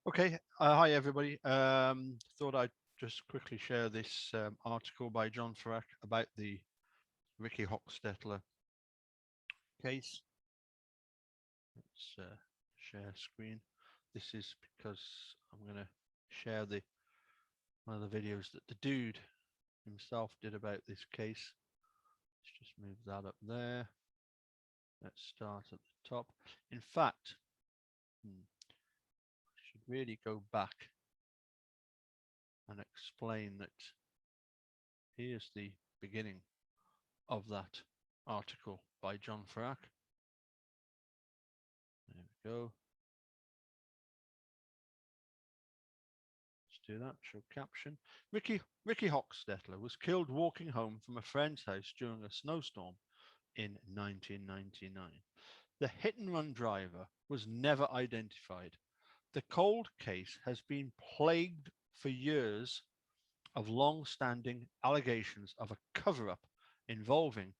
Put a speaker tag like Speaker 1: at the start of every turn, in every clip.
Speaker 1: Okay, hi everybody. Thought I'd just quickly share this article by John Ferak about the Ricky Hochstetler case. Let's share screen. This is because I'm going to share the one of the videos that the dude himself did about this case. Let's just move that up there. Let's start at the top. In fact, I should really go back and explain that here's the beginning of that article by John Ferak. There we go. Let's do that. Show caption. Ricky Hochstetler was killed walking home from a friend's house during a snowstorm in 1999. The hit and run driver was never identified. The cold case has been plagued for years of long standing allegations of a cover up involving,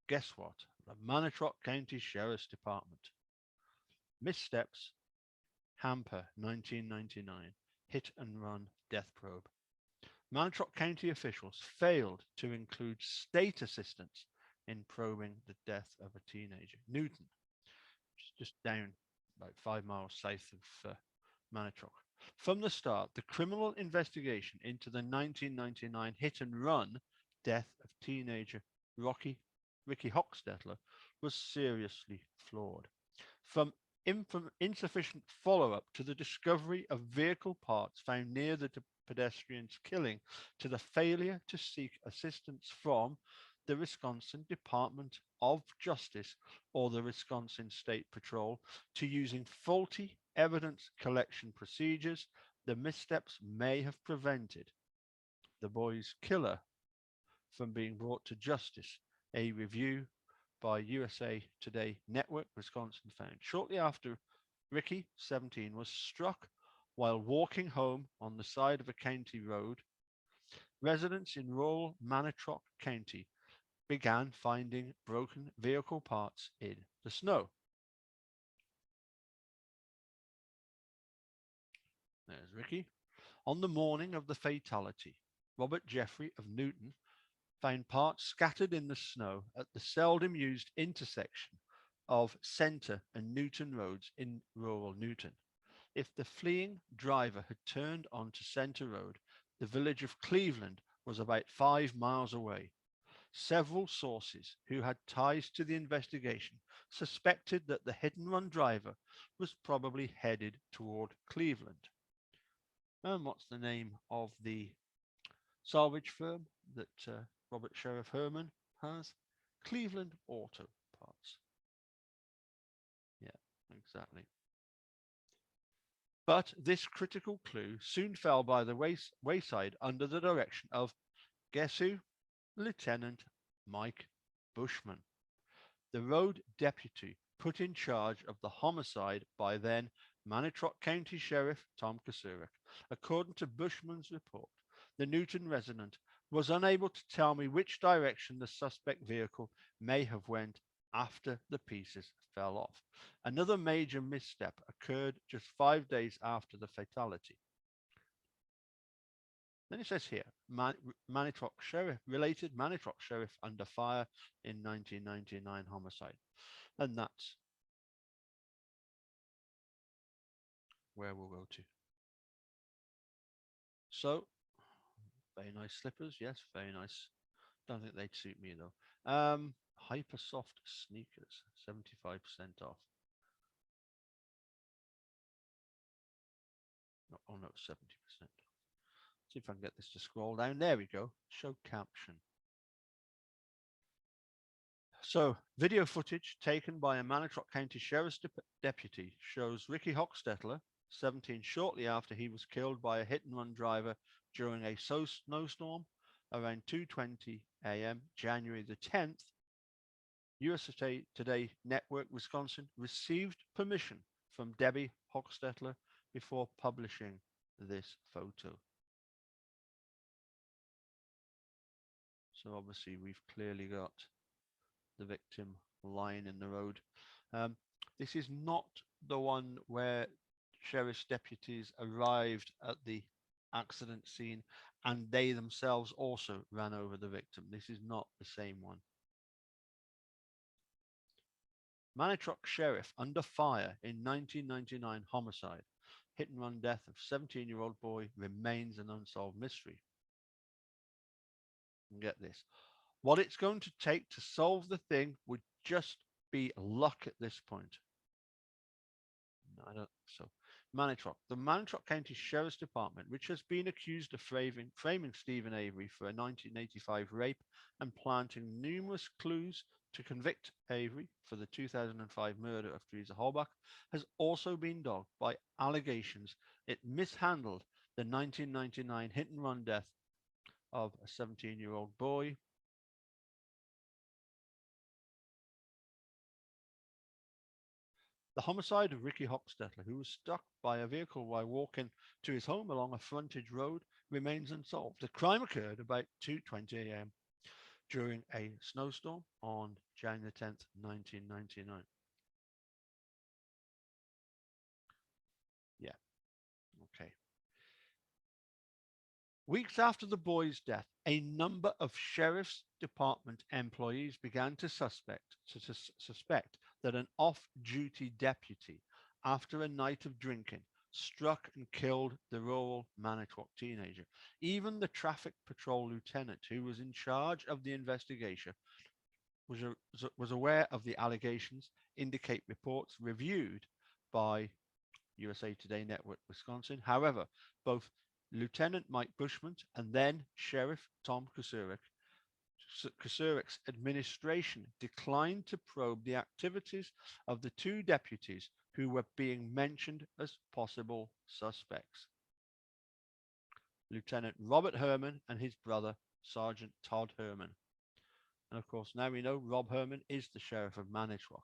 Speaker 1: guess what, the Manitowoc County Sheriff's Department. Missteps hamper 1999 hit and run death probe. Manitowoc County officials failed to include state assistance in probing the death of a teenager. Newton, just down about 5 miles south of Manitowoc. From the start, the criminal investigation into the 1999 hit and run death of teenager Ricky Hochstetler was seriously flawed. From insufficient follow up to the discovery of vehicle parts found near the pedestrian's killing, to the failure to seek assistance from the Wisconsin Department of Justice or the Wisconsin State Patrol, to using faulty evidence collection procedures, the missteps may have prevented the boy's killer from being brought to justice. A review by USA Today Network Wisconsin found. Shortly after Ricky, 17, was struck while walking home on the side of a county road, residents in rural Manitowoc County began finding broken vehicle parts in the snow. There's Ricky. On the morning of the fatality, Robert Jeffrey of Newton found parts scattered in the snow at the seldom used intersection of Centre and Newton roads in rural Newton. If the fleeing driver had turned onto Centre Road, the village of Cleveland was about 5 miles away. Several sources who had ties to the investigation suspected that the hit and run driver was probably headed toward Cleveland. And what's the name of the salvage firm that Robert Sheriff Herman has? Cleveland Auto Parts. Yeah, exactly. But this critical clue soon fell by the wayside under the direction of, guess who? Lieutenant Mike Bushman, the road deputy put in charge of the homicide by then Manitowoc County Sheriff Tom Kasurik. According to Bushman's report, the Newton resident was unable to tell me which direction the suspect vehicle may have went after the pieces fell off. Another major misstep occurred just 5 days after the fatality. Then it says here, Manitowoc Sheriff, related Manitowoc Sheriff under fire in 1999 homicide. And that's where we'll go to. So, very nice slippers. Yes, very nice. Don't think they'd suit me though. Hyper soft sneakers, 75% off. No, oh no, 70%. See if I can get this to scroll down. There we go. Show caption. So, video footage taken by a Manitowoc County Sheriff's deputy shows Ricky Hochstetler, 17, shortly after he was killed by a hit and run driver during a snowstorm around 2:20 a.m. January the 10th. USA Today Network Wisconsin received permission from Debbie Hochstetler before publishing this photo. So obviously we've clearly got the victim lying in the road. This is not the one where Sheriff's deputies arrived at the accident scene and they themselves also ran over the victim. This is not the same one. Manitrock Sheriff under fire in 1999 homicide. Hit and run death of 17-year-old boy remains an unsolved mystery. And get this. What it's going to take to solve the thing would just be luck at this point. No, I don't think so. Manitrock. The Manitrock County Sheriff's Department, which has been accused of framing Stephen Avery for a 1985 rape and planting numerous clues to convict Avery for the 2005 murder of Teresa Holbach, has also been dogged by allegations it mishandled the 1999 hit and run death of a 17-year-old boy. The homicide of Ricky Hochstetler, who was struck by a vehicle while walking to his home along a frontage road, remains unsolved. The crime occurred about 2:20 a.m. during a snowstorm on January 10th, 1999. Yeah, okay. Weeks after the boy's death, a number of sheriff's department employees began to suspect that an off-duty deputy, after a night of drinking, struck and killed the rural Manitowoc teenager. Even the traffic patrol lieutenant who was in charge of the investigation was aware of the allegations, indicate reports reviewed by USA Today Network Wisconsin. However, both Lieutenant Mike Bushman and then Sheriff Tom Kusurik's administration declined to probe the activities of the two deputies who were being mentioned as possible suspects. Lieutenant Robert Herman and his brother, Sergeant Todd Herman. And of course, now we know Rob Herman is the Sheriff of Manitowoc.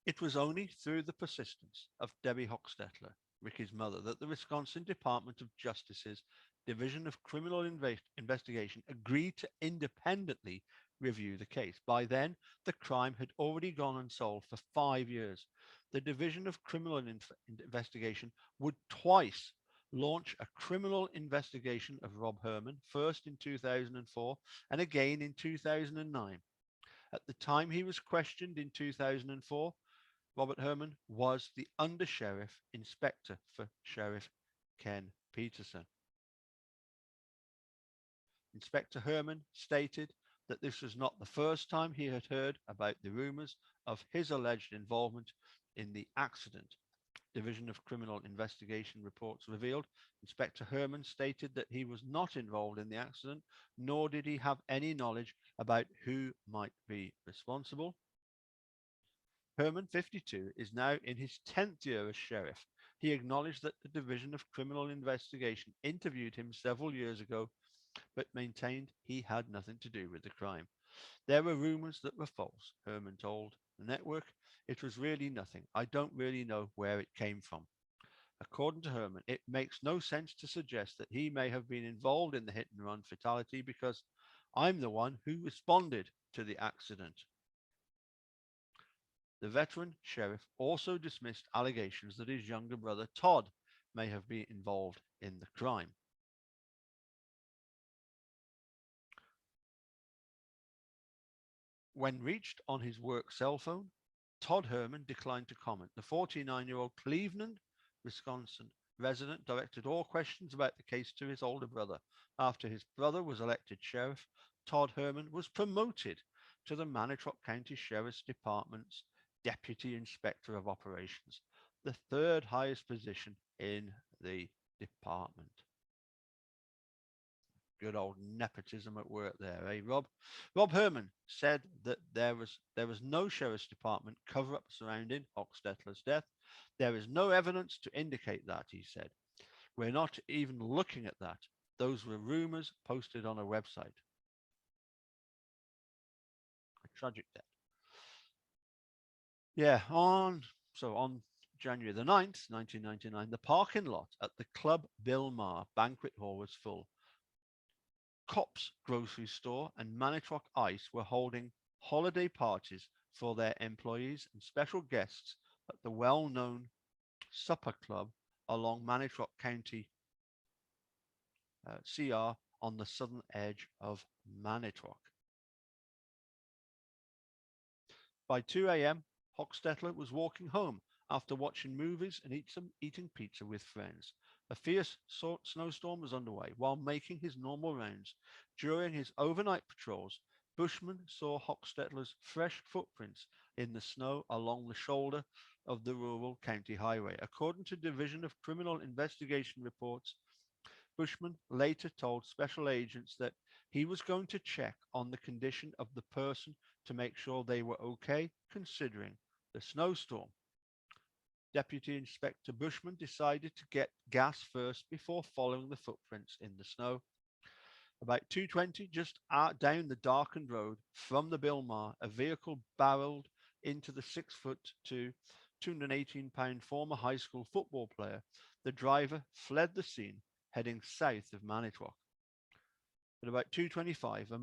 Speaker 1: It was only through the persistence of Debbie Hochstetler, Ricky's mother, that the Wisconsin Department of Justice's Division of Criminal Investigation agreed to independently review the case. By then, the crime had already gone unsolved for 5 years. The Division of Criminal Investigation would twice launch a criminal investigation of Rob Herman, first in 2004 and again in 2009. At the time he was questioned in 2004, Robert Herman was the undersheriff inspector for Sheriff Ken Peterson. Inspector Herman stated that this was not the first time he had heard about the rumors of his alleged involvement in the accident. Division of Criminal Investigation reports revealed Inspector Herman stated that he was not involved in the accident, nor did he have any knowledge about who might be responsible. Herman, 52, is now in his 10th year as sheriff. He acknowledged that the Division of Criminal Investigation interviewed him several years ago, but maintained he had nothing to do with the crime. There were rumors that were false, Herman told the network. It was really nothing. I don't really know where it came from. According to Herman, it makes no sense to suggest that he may have been involved in the hit and run fatality because I'm the one who responded to the accident. The veteran sheriff also dismissed allegations that his younger brother Todd may have been involved in the crime. When reached on his work cell phone, Todd Herman declined to comment. The 49-year-old Cleveland, Wisconsin resident directed all questions about the case to his older brother. After his brother was elected sheriff, Todd Herman was promoted to the Manitowoc County Sheriff's Department's Deputy Inspector of Operations, the third highest position in the department. Good old nepotism at work there, eh, Rob? Rob Herman said that there was no sheriff's department cover-up surrounding Hochstetler's death. There is no evidence to indicate that, he said. We're not even looking at that. Those were rumors posted on a website. A tragic death. Yeah, on January the 9th, 1999, the parking lot at the Club Bill Maher banquet hall was full. Cops Grocery Store and Manitowoc Ice were holding holiday parties for their employees and special guests at the well-known supper club along Manitowoc County CR on the southern edge of Manitowoc. By 2 a.m., Hochstetler was walking home after watching movies and eating pizza with friends. A fierce snowstorm was underway while making his normal rounds. During his overnight patrols, Bushman saw Hochstetler's fresh footprints in the snow along the shoulder of the rural county highway. According to Division of Criminal Investigation reports, Bushman later told special agents that he was going to check on the condition of the person to make sure they were okay, considering the snowstorm. Deputy Inspector Bushman decided to get gas first before following the footprints in the snow. About 2:20, just out down the darkened road from the Bilmar, a vehicle barreled into the 6'2", 218-pound former high school football player. The driver fled the scene, heading south of Manitowoc. At about 2:25, a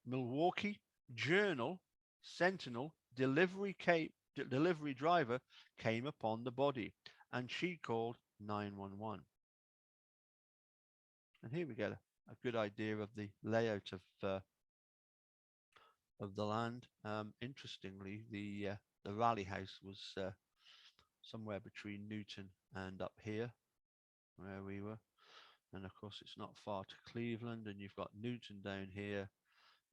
Speaker 1: Milwaukee Journal Sentinel delivery driver came upon the body, and she called 911. And here we get a good idea of the layout of the land. Interestingly, the rally house was somewhere between Newton and up here, where we were. And of course, it's not far to Cleveland, and you've got Newton down here,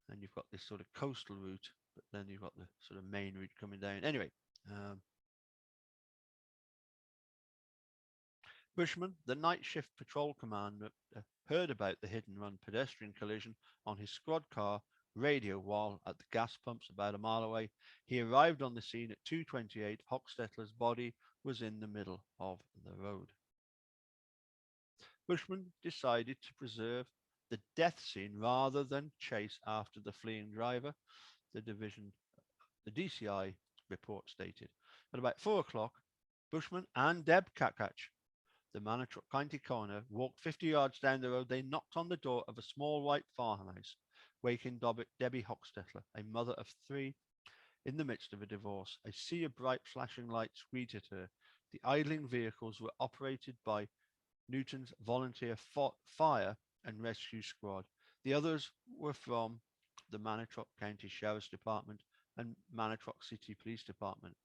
Speaker 1: and you've got this sort of coastal route, but then you've got the sort of main route coming down. Anyway, Bushman, the night shift patrol commander, heard about the hit and run pedestrian collision on his squad car radio while at the gas pumps about a mile away. He arrived on the scene at 2:28. Hochstetler's body was in the middle of the road. Bushman decided to preserve the death scene rather than chase after the fleeing driver, the DCI report stated. At about 4 o'clock, Bushman and Deb Kakach, the Manitowoc County coroner, walked 50 yards down the road. They knocked on the door of a small white farmhouse, waking Debbie Hochstetler, a mother of three, in the midst of a divorce. A sea of bright flashing lights greeted her. The idling vehicles were operated by Newton's volunteer fire and rescue squad. The others were from the Manitowoc County Sheriff's Department and Manitowoc City Police Department.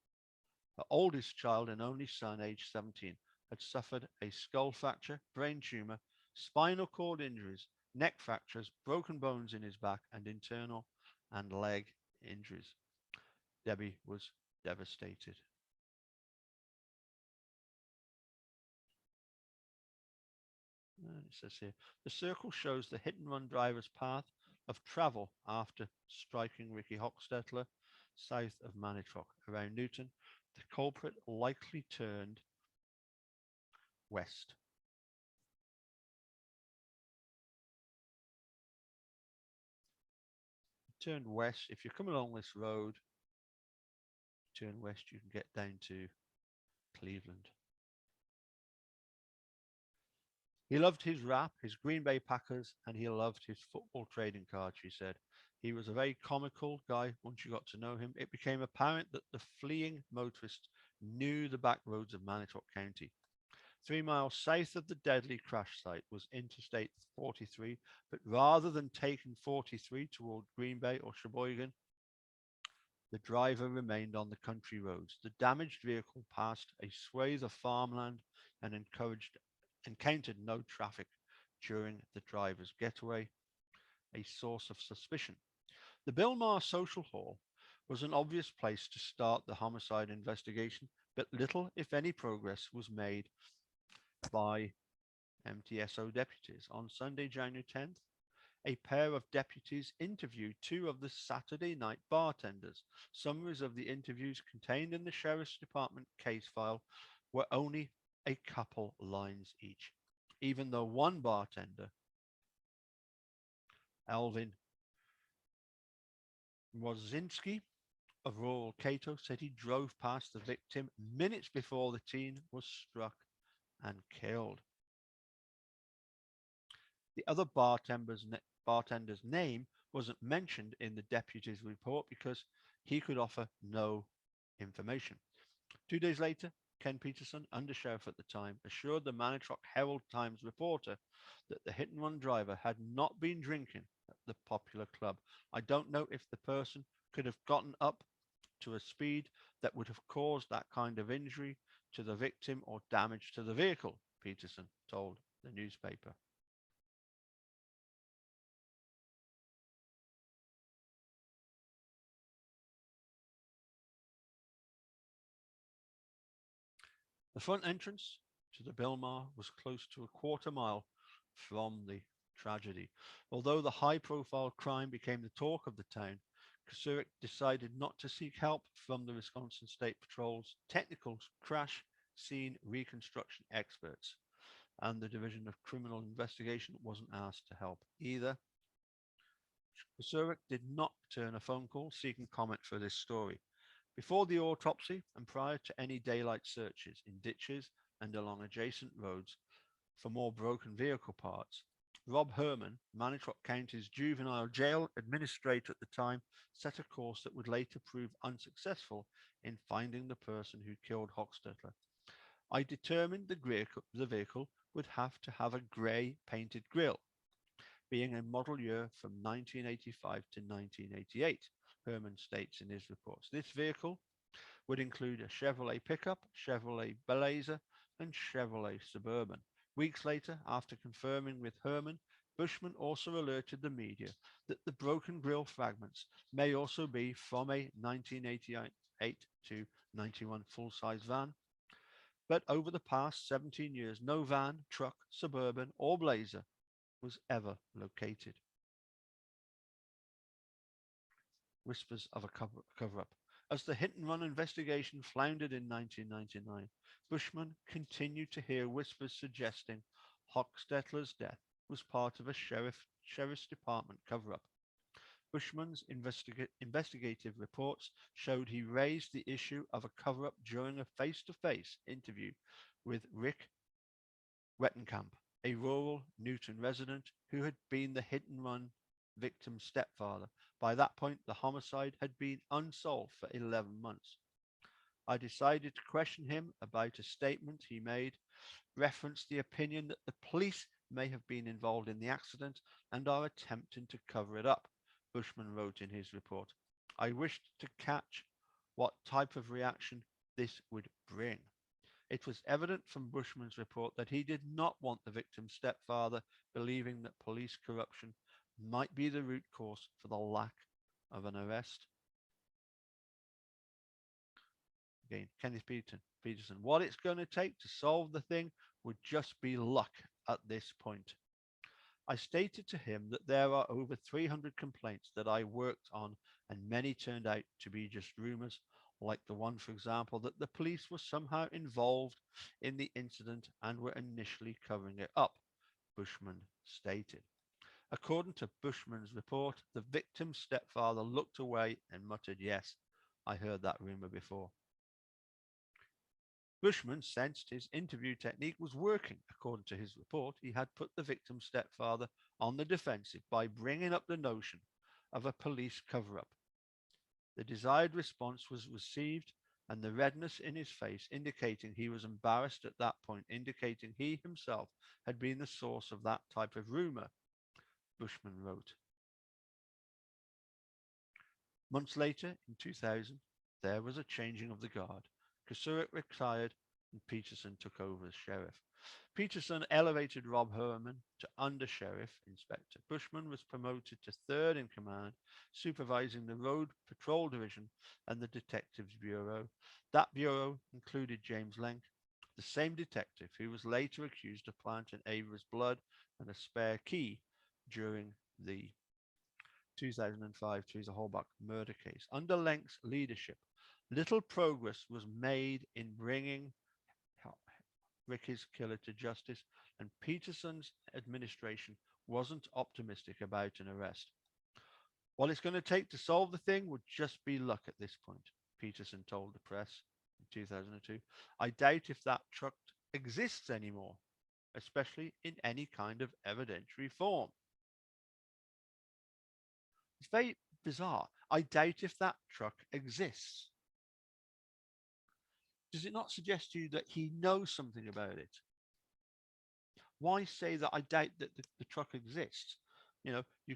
Speaker 1: Her oldest child and only son, aged 17, had suffered a skull fracture, brain tumor, spinal cord injuries, neck fractures, broken bones in his back, and internal and leg injuries. Debbie was devastated. And it says here, the circle shows the hit and run driver's path of travel after striking Ricky Hochstetler south of Manitowoc. Around Newton, the culprit likely turned west. Turned west. If you're coming along this road, turn west, you can get down to Cleveland. He loved his rap, his Green Bay Packers, and he loved his football trading cards, she said. He was a very comical guy once you got to know him. It became apparent that the fleeing motorist knew the back roads of Manitowoc County. 3 miles south of the deadly crash site was Interstate 43, but rather than taking 43 toward Green Bay or Sheboygan, the driver remained on the country roads. The damaged vehicle passed a swathe of farmland and encountered no traffic during the driver's getaway, a source of suspicion. The Bilmar Social Hall was an obvious place to start the homicide investigation, but little, if any, progress was made by MTSO deputies. On Sunday, January 10th, a pair of deputies interviewed two of the Saturday night bartenders. Summaries of the interviews contained in the Sheriff's Department case file were only a couple lines each, even though one bartender, Alvin Wozinski of rural Cato, said he drove past the victim minutes before the teen was struck and killed. The other bartender's name wasn't mentioned in the deputy's report because he could offer no information. 2 days later, Ken Peterson, undersheriff at the time, assured the Manitou Herald Times reporter that the hit and run driver had not been drinking at the popular club. I don't know if the person could have gotten up to a speed that would have caused that kind of injury to the victim or damage to the vehicle, Peterson told the newspaper. The front entrance to the Bilmar was close to a quarter mile from the tragedy. Although the high profile crime became the talk of the town, Kasurik decided not to seek help from the Wisconsin State Patrol's technical crash scene reconstruction experts, and the Division of Criminal Investigation wasn't asked to help either. Kasurik did not return a phone call seeking comment for this story. Before the autopsy and prior to any daylight searches in ditches and along adjacent roads for more broken vehicle parts, Rob Herman, Manitowoc County's juvenile jail administrator at the time, set a course that would later prove unsuccessful in finding the person who killed Hochstetler. I determined the vehicle would have to have a grey painted grille, being a model year from 1985 to 1988, Herman states in his reports. This vehicle would include a Chevrolet pickup, Chevrolet Blazer, and Chevrolet Suburban. Weeks later, after confirming with Herman, Bushman also alerted the media that the broken grille fragments may also be from a 1988 to 91 full-size van. But over the past 17 years, no van, truck, Suburban, or Blazer was ever located. Whispers of a cover up. As the hit and run investigation floundered in 1999, Bushman continued to hear whispers suggesting Hochstetler's death was part of a sheriff's department cover up. Bushman's investigative reports showed he raised the issue of a cover up during a face to face interview with Rick Wettenkamp, a rural Newton resident who had been the hit and run victim's stepfather. By that point, the homicide had been unsolved for 11 months. I decided to question him about a statement he made, referenced the opinion that the police may have been involved in the accident and are attempting to cover it up, Bushman wrote in his report. I wished to catch what type of reaction this would bring. It was evident from Bushman's report that he did not want the victim's stepfather believing that police corruption might be the root cause for the lack of an arrest. Again, Kenneth Peterson. What it's going to take to solve the thing would just be luck at this point. I stated to him that there are over 300 complaints that I worked on, and many turned out to be just rumors, like the one, for example, that the police were somehow involved in the incident and were initially covering it up, Bushman stated. According to Bushman's report, the victim's stepfather looked away and muttered, "Yes, I heard that rumor before." Bushman sensed his interview technique was working. According to his report, he had put the victim's stepfather on the defensive by bringing up the notion of a police cover up. The desired response was received, and the redness in his face indicating he was embarrassed at that point, indicating he himself had been the source of that type of rumor, Bushman wrote. Months later, in 2000, there was a changing of the guard. Kasurik retired and Peterson took over as sheriff. Peterson elevated Rob Herman to under-sheriff inspector. Bushman was promoted to third in command, supervising the Road Patrol Division and the Detectives Bureau. That bureau included James Lenk, the same detective who was later accused of planting Ava's blood and a spare key during the 2005 Teresa Holbach murder case. Under Lenk's leadership, little progress was made in bringing Ricky's killer to justice, and Peterson's administration wasn't optimistic about an arrest. What it's going to take to solve the thing would just be luck at this point, Peterson told the press in 2002. I doubt if that truck exists anymore, especially in any kind of evidentiary form. It's very bizarre. I doubt if that truck exists. Does it not suggest to you that he knows something about it? Why say that I doubt that the truck exists? You know, you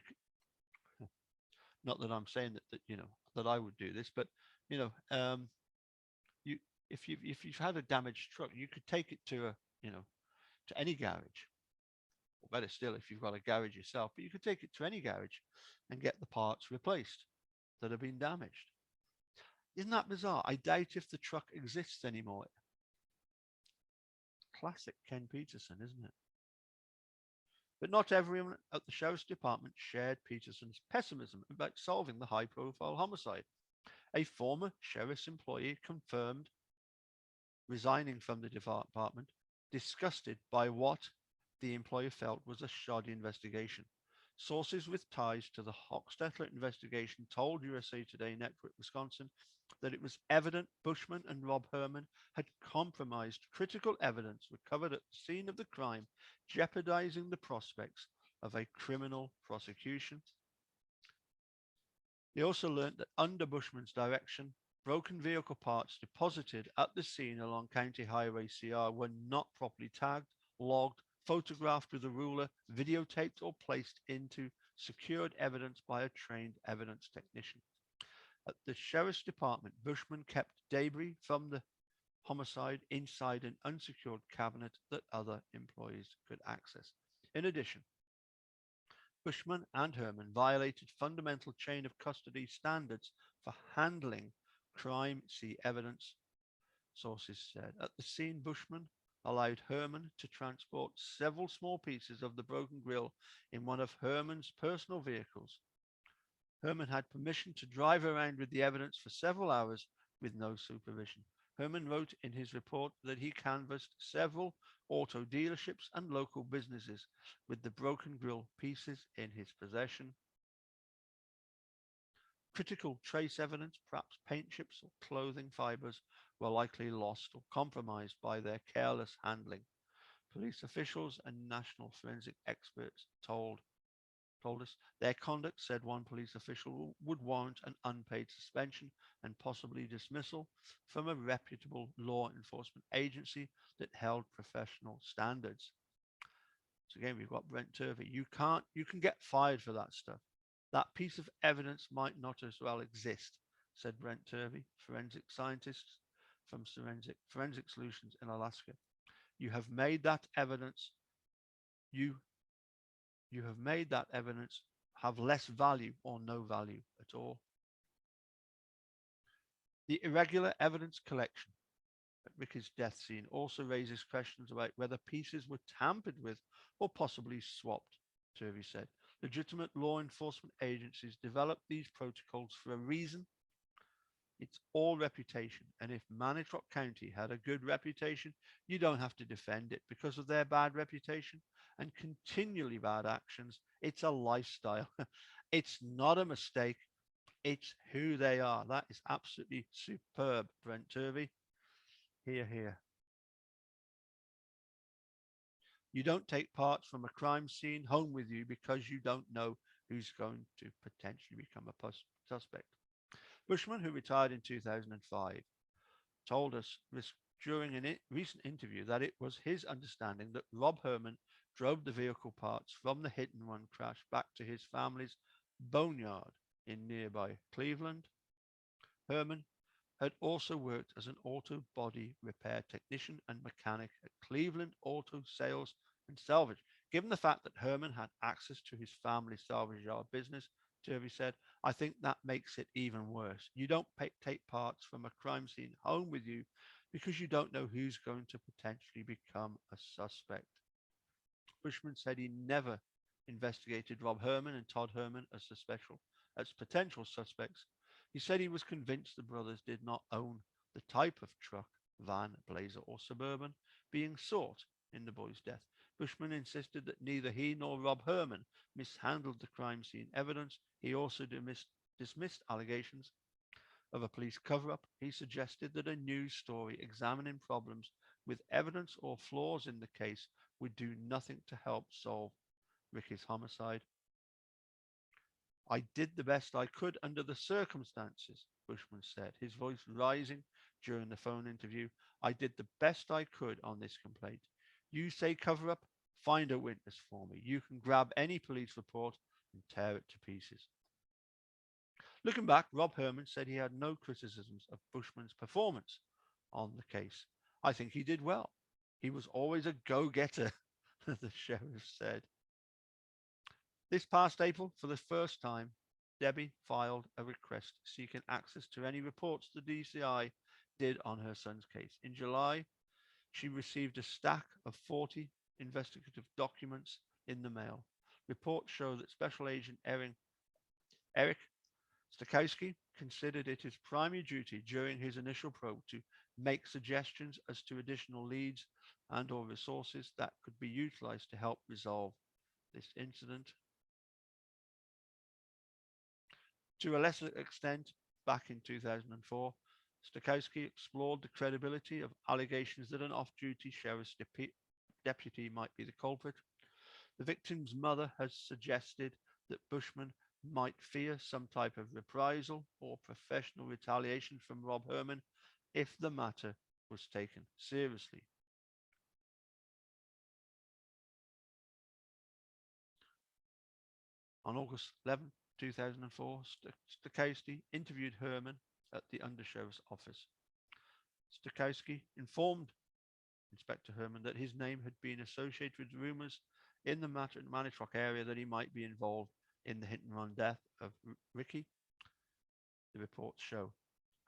Speaker 1: not that I'm saying that that I would do this, but you know, you if you've had a damaged truck, you could take it to a to any garage, or better still, if you've got a garage yourself, but you could take it to any garage and get the parts replaced that have been damaged. Isn't that bizarre? I doubt if the truck exists anymore. Classic Ken Peterson, isn't it? But not everyone at the sheriff's department shared Peterson's pessimism about solving the high profile homicide. A former sheriff's employee confirmed resigning from the department, disgusted by what the employer felt was a shoddy investigation. Sources with ties to the Hochstetler investigation told USA Today Network Wisconsin that it was evident Bushman and Rob Herman had compromised critical evidence recovered at the scene of the crime, jeopardizing the prospects of a criminal prosecution. They also learned that under Bushman's direction, broken vehicle parts deposited at the scene along County Highway CR were not properly tagged, logged, photographed with a ruler, videotaped, or placed into secured evidence by a trained evidence technician. At the Sheriff's Department, Bushman kept debris from the homicide inside an unsecured cabinet that other employees could access. In addition, Bushman and Herman violated fundamental chain of custody standards for handling crime scene evidence, sources said. At the scene, Bushman allowed Herman to transport several small pieces of the broken grille in one of Herman's personal vehicles. Herman had permission to drive around with the evidence for several hours with no supervision. Herman wrote in his report that he canvassed several auto dealerships and local businesses with the broken grille pieces in his possession. Critical trace evidence, perhaps paint chips or clothing fibers, were likely lost or compromised by their careless handling. Police officials and national forensic experts told us their conduct, said one police official, would warrant an unpaid suspension and possibly dismissal from a reputable law enforcement agency that held professional standards. So again, we've got Brent Turvey. You can get fired for that stuff. That piece of evidence might not as well exist, said Brent Turvey, forensic scientist from Forensic Solutions in Alaska. You have made that evidence you you have made that evidence have less value or no value at all. The irregular evidence collection at Ricky's death scene also raises questions about whether pieces were tampered with or possibly swapped, Turvey said. Legitimate law enforcement agencies develop these protocols for a reason. It's all reputation. And if Manitowoc County had a good reputation, you don't have to defend it because of their bad reputation and continually bad actions. It's a lifestyle. It's not a mistake. It's who they are. That is absolutely superb, Brent Turvey. Here, here. You don't take parts from a crime scene home with you because you don't know who's going to potentially become a suspect. Bushman, who retired in 2005, told us during a recent interview that it was his understanding that Rob Herman drove the vehicle parts from the hit and run crash back to his family's boneyard in nearby Cleveland. Herman had also worked as an auto body repair technician and mechanic at Cleveland Auto Sales and Salvage. Given the fact that Herman had access to his family's salvage yard business, Turvey said, I think that makes it even worse. You don't take parts from a crime scene home with you because you don't know who's going to potentially become a suspect. Bushman said he never investigated Rob Herman and Todd Herman as potential suspects. He said he was convinced the brothers did not own the type of truck, van, blazer, or suburban being sought in the boy's death. Bushman insisted that neither he nor Rob Herman mishandled the crime scene evidence. He also dismissed allegations of a police cover up. He suggested that a news story examining problems with evidence or flaws in the case would do nothing to help solve Ricky's homicide. I did the best I could under the circumstances, Bushman said, his voice rising during the phone interview. I did the best I could on this complaint. You say cover up, find a witness for me. You can grab any police report and tear it to pieces. Looking back, Rob Herman said he had no criticisms of Bushman's performance on the case. I think he did well. He was always a go getter, the sheriff said. This past April, for the first time, Debbie filed a request seeking access to any reports the DCI did on her son's case. In July, she received a stack of 40 investigative documents in the mail. Reports show that Special Agent Eric Stokowski considered it his primary duty during his initial probe to make suggestions as to additional leads and or resources that could be utilized to help resolve this incident. To a lesser extent, back in 2004, Stokowski explored the credibility of allegations that an off-duty sheriff's deputy might be the culprit. The victim's mother has suggested that Bushman might fear some type of reprisal or professional retaliation from Rob Herman if the matter was taken seriously. On August 11, 2004, Stokowski interviewed Herman at the undersheriff's office. Stokowski informed Inspector Herman that his name had been associated with rumors in the Manitrock area that he might be involved in the hit and run death of Ricky, the reports show.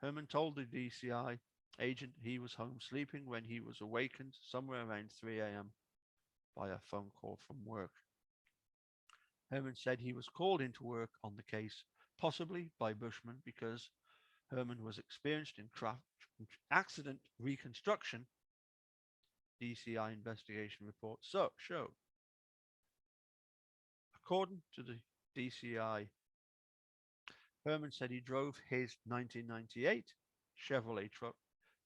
Speaker 1: Herman told the DCI agent he was home sleeping when he was awakened somewhere around 3 a.m. by a phone call from work. Herman said he was called into work on the case, possibly by Bushman, because Herman was experienced in accident reconstruction, DCI investigation report show. According to the DCI, Herman said he drove his 1998 Chevrolet truck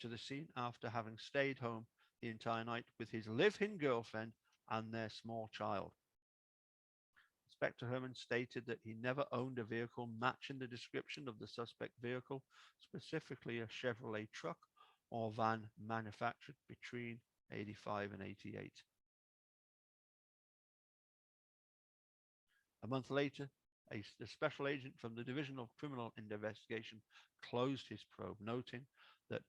Speaker 1: to the scene after having stayed home the entire night with his live-in girlfriend and their small child. Inspector Herman stated that he never owned a vehicle matching the description of the suspect vehicle, specifically a Chevrolet truck or van manufactured between 85 and 88. A month later, the special agent from the Division of Criminal Investigation closed his probe, noting that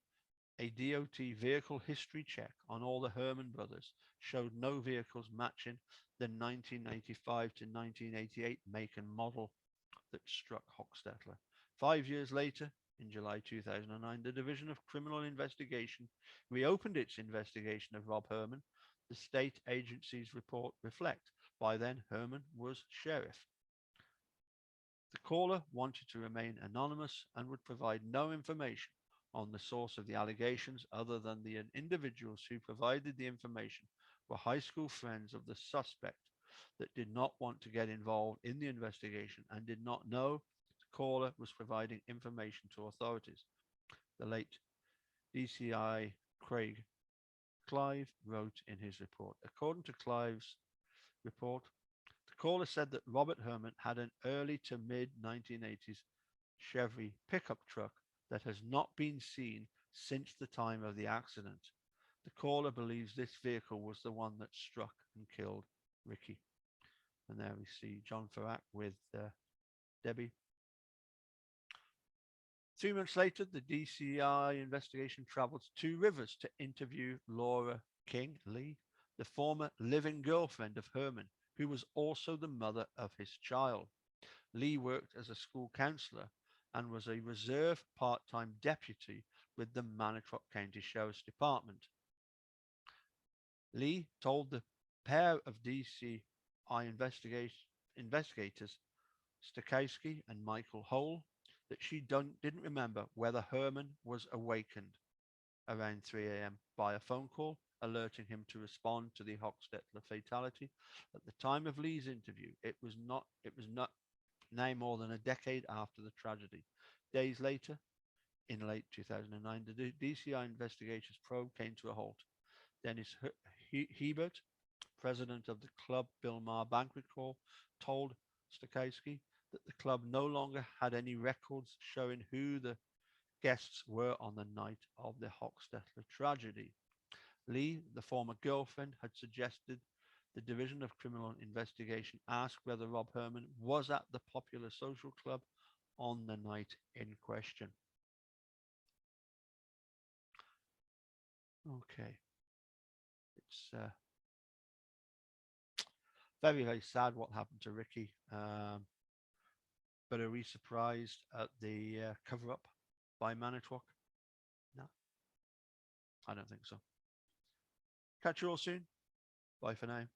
Speaker 1: a DOT vehicle history check on all the Herman brothers showed no vehicles matching the 1985 to 1988 make and model that struck Hochstetler. 5 years later, in July 2009, the Division of Criminal Investigation reopened its investigation of Rob Herman. The state agency's report reflect. By then, Herman was sheriff. The caller wanted to remain anonymous and would provide no information on the source of the allegations other than the individuals who provided the information were high school friends of the suspect that did not want to get involved in the investigation and did not know the caller was providing information to authorities. The late DCI Craig Clive wrote in his report. According to Clive's report, the caller said that Robert Herman had an early to mid 1980s Chevy pickup truck that has not been seen since the time of the accident. The caller believes this vehicle was the one that struck and killed Ricky. And there we see John Ferak with Debbie. 3 months later, the DCI investigation traveled to Two Rivers to interview Laura King Lee, the former living girlfriend of Herman, who was also the mother of his child. Lee worked as a school counselor and was a reserve part-time deputy with the Manitowoc County Sheriff's Department. Lee told the pair of DCI investigators, Stokowski and Michael Hole, that she didn't remember whether Herman was awakened around 3 a.m. by a phone call alerting him to respond to the Hochstetler fatality. At the time of Lee's interview, it was not now more than a decade after the tragedy. Days later, in late 2009, the DCI investigators probe came to a halt. Dennis Hebert, president of the Club Bill Maher Banquet Hall, told Stokowski that the club no longer had any records showing who the guests were on the night of the Hochstetler tragedy. Lee, the former girlfriend, had suggested the Division of Criminal Investigation ask whether Rob Herman was at the popular social club on the night in question. Okay, it's very, very sad what happened to Ricky. But are we surprised at the cover up by Manitowoc? No, I don't think so. Catch you all soon. Bye for now.